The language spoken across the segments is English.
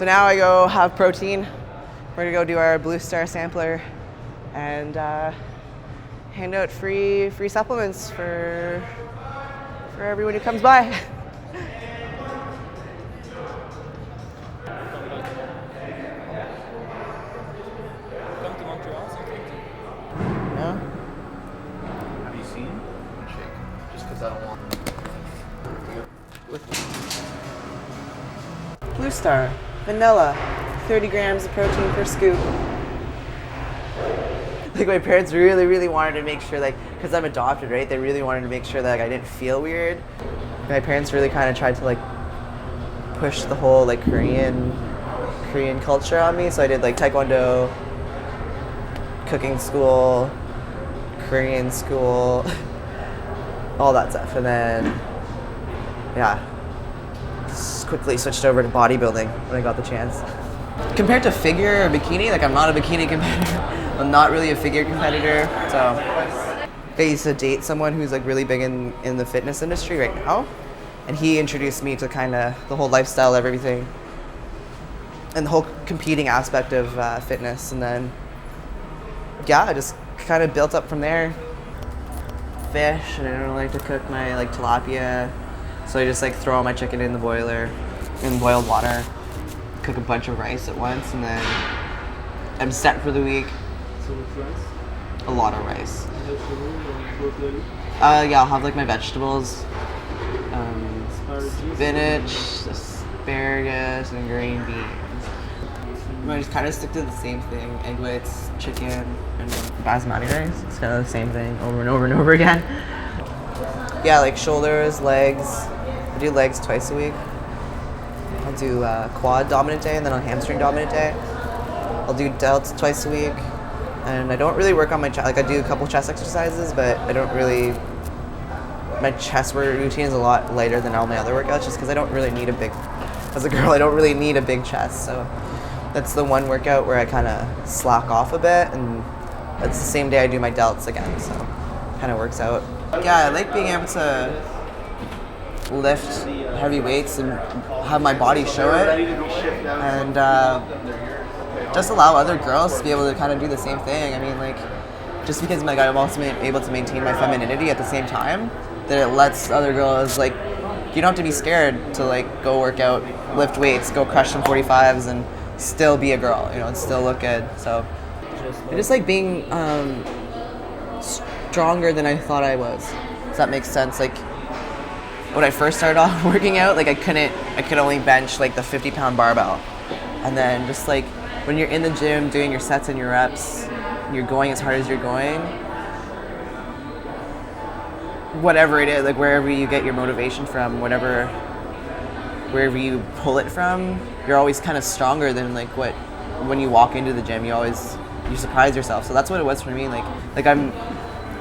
So now I go have protein. We're gonna go do our Blue Star sampler and hand out free supplements for everyone who comes by. Come to Montreal sometime? No? Have you seen? Shake. Just because I don't want. Blue Star, vanilla, 30 grams of protein per scoop. Like my parents really wanted to make sure, like, because I'm adopted, right? They really wanted to make sure that like, I didn't feel weird. My parents really kind of tried to like push the whole like Korean culture on me. So I did like Taekwondo, cooking school, Korean school, all that stuff, and then yeah, just quickly switched over to bodybuilding when I got the chance. Compared to figure or bikini, like I'm not a bikini competitor. I'm not really a figure competitor, so I used to date someone who's like really big in the fitness industry right now, and he introduced me to kind of the whole lifestyle of everything and the whole competing aspect of fitness, and then yeah, I just kind of built up from there. Fish, and I don't like to cook my like tilapia, so I just like throw all my chicken in the boiler in boiled water, cook a bunch of rice at once, and then I'm set for the week. So with rice? A lot of rice. Vegetable or broccoli? Yeah, I'll have like my vegetables, Asparagus? spinach, asparagus, and green beans. I just kind of stick to the same thing: egg whites, chicken, and basmati rice. It's kind of the same thing over and over and over again. Yeah, like shoulders, legs. I do legs twice a week. I'll do quad dominant day and then a hamstring dominant day. I'll do delts twice a week. And I don't really work on my chest. Like I do a couple chest exercises, but I don't really. My chest routine is a lot lighter than all my other workouts, just because I don't really need a big. As a girl, I don't really need a big chest, so that's the one workout where I kind of slack off a bit, and that's the same day I do my delts again, so kind of works out. Yeah, I like being able to lift heavy weights and have my body show it, and just allow other girls to be able to kind of do the same thing. I mean, like, just because like I'm also able to maintain my femininity at the same time, that it lets other girls, like, you don't have to be scared to like go work out, lift weights, go crush some 45s, and still be a girl, you know, and still look good. So I just like being stronger than I thought I was. Does that make sense? Like when I first started off working out, like I could only bench like the 50-pound barbell, and then just like when you're in the gym doing your sets and your reps, you're going as hard as you're going, whatever it is, like wherever you get your motivation from, wherever you pull it from, you're always kind of stronger than like when you walk into the gym, you surprise yourself. So that's what it was for me. Like I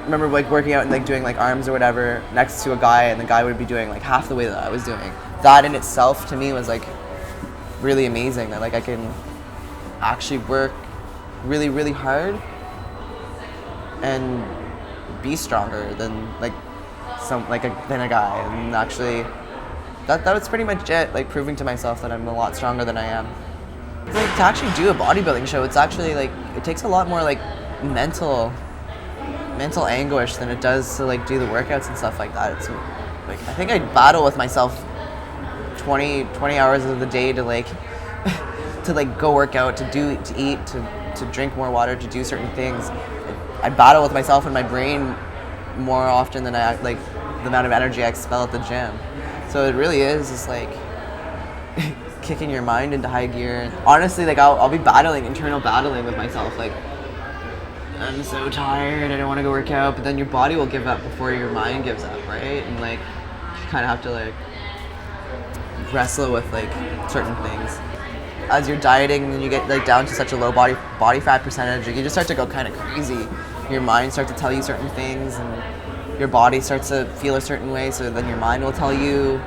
remember like working out and like doing like arms or whatever next to a guy, and the guy would be doing like half the way that I was doing. That in itself to me was like really amazing, that like I can actually work really hard and be stronger than like than a guy, and actually that was pretty much it, like proving to myself that I'm a lot stronger than I am. Like to actually do a bodybuilding show, it's actually like it takes a lot more like mental anguish than it does to like do the workouts and stuff like that. It's like I think I battle with myself 20 hours of the day to like to like go work out, to eat, to drink more water, to do certain things. I battle with myself in my brain more often than I like the amount of energy I expel at the gym. So it really is just like kicking your mind into high gear. Honestly, like I'll be internal battling with myself. Like I'm so tired, I don't want to go work out, but then your body will give up before your mind gives up, right? And like you kind of have to like wrestle with like certain things. As you're dieting and you get like down to such a low body fat percentage, you just start to go kind of crazy. Your mind starts to tell you certain things, and your body starts to feel a certain way, so then your mind will tell you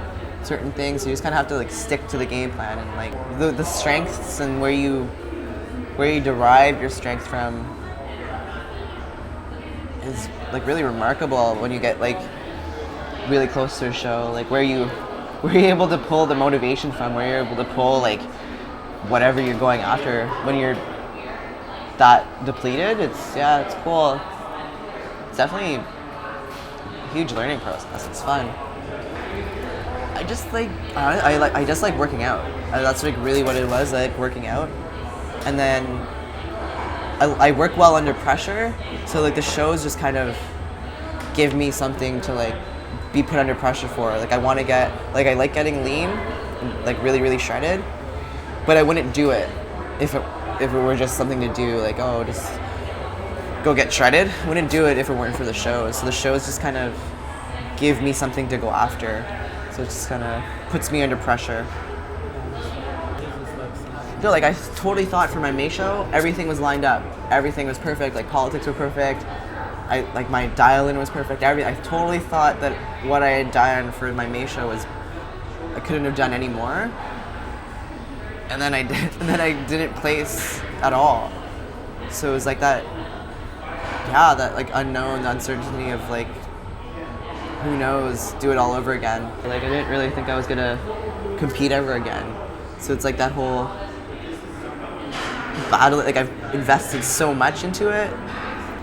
certain things. So you just kind of have to like stick to the game plan, and like the strengths and where you derive your strength from is like really remarkable when you get like really close to a show. Like where you're able to pull the motivation from, where you're able to pull like whatever you're going after. When you're that depleted, it's cool. It's definitely a huge learning process. It's fun. I just like I just like working out. That's like really what it was. I like working out, and then I work well under pressure. So like the shows just kind of give me something to like be put under pressure for. Like I want to get like I like getting lean, like really really shredded, but I wouldn't do it if it were just something to do. Like just go get shredded. I wouldn't do it if it weren't for the shows. So the shows just kind of give me something to go after. So it just kind of puts me under pressure. No, like I totally thought for my May show, everything was lined up. Everything was perfect. Like politics were perfect. Like my dial-in was perfect. I totally thought that what I had done for my May show was I couldn't have done any more. And then I did. And then I didn't place at all. So it was like that. Yeah, that like unknown, the uncertainty of like, who knows, do it all over again. Like I didn't really think I was gonna compete ever again. So it's like that whole battle, like I've invested so much into it.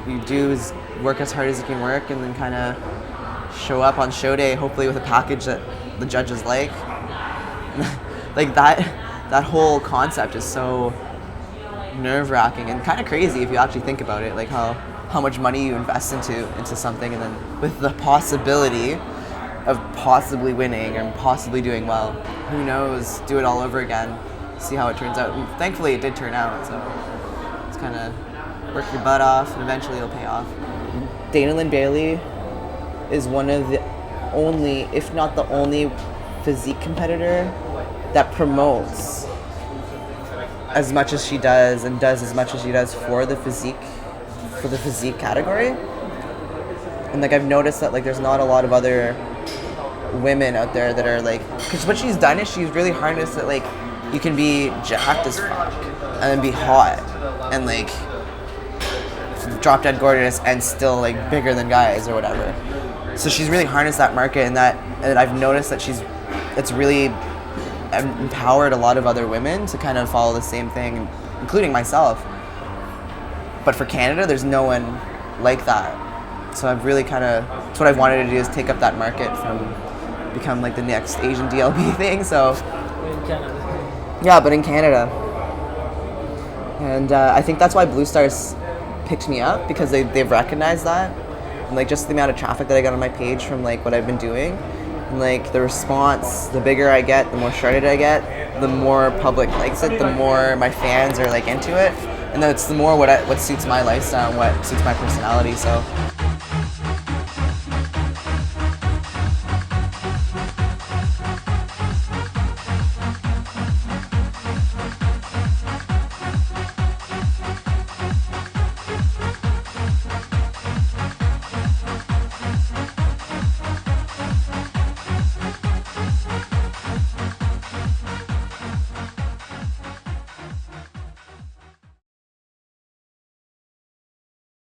You do is work as hard as you can work and then kind of show up on show day, hopefully with a package that the judges like. Like that whole concept is so nerve-wracking and kind of crazy if you actually think about it, like how much money you invest into something, and then with the possibility of possibly winning and possibly doing well. Who knows? Do it all over again. See how it turns out. And thankfully, it did turn out. So it's kind of work your butt off, and eventually it'll pay off. Dana Lynn Bailey is one of the only, if not the only, physique competitor that promotes as much as she does and does as much as she does for the physique category. And like I've noticed that like there's not a lot of other women out there that are like, because what she's done is she's really harnessed that like you can be jacked as fuck and then be hot and like drop dead gorgeous and still like bigger than guys or whatever. So she's really harnessed that market, and I've noticed that it's really empowered a lot of other women to kind of follow the same thing, including myself. But for Canada, there's no one like that. So I've really that's what I've wanted to do, is take up that market become like the next Asian DLB thing. So In Canada. yeah, but in Canada. And I think that's why Blue Stars picked me up, because they've recognized that. And like just the amount of traffic that I got on my page from like what I've been doing. And like the response, the bigger I get, the more shredded I get, the more public likes it, the more my fans are like into it. And then it's the more what suits my lifestyle and what suits my personality. So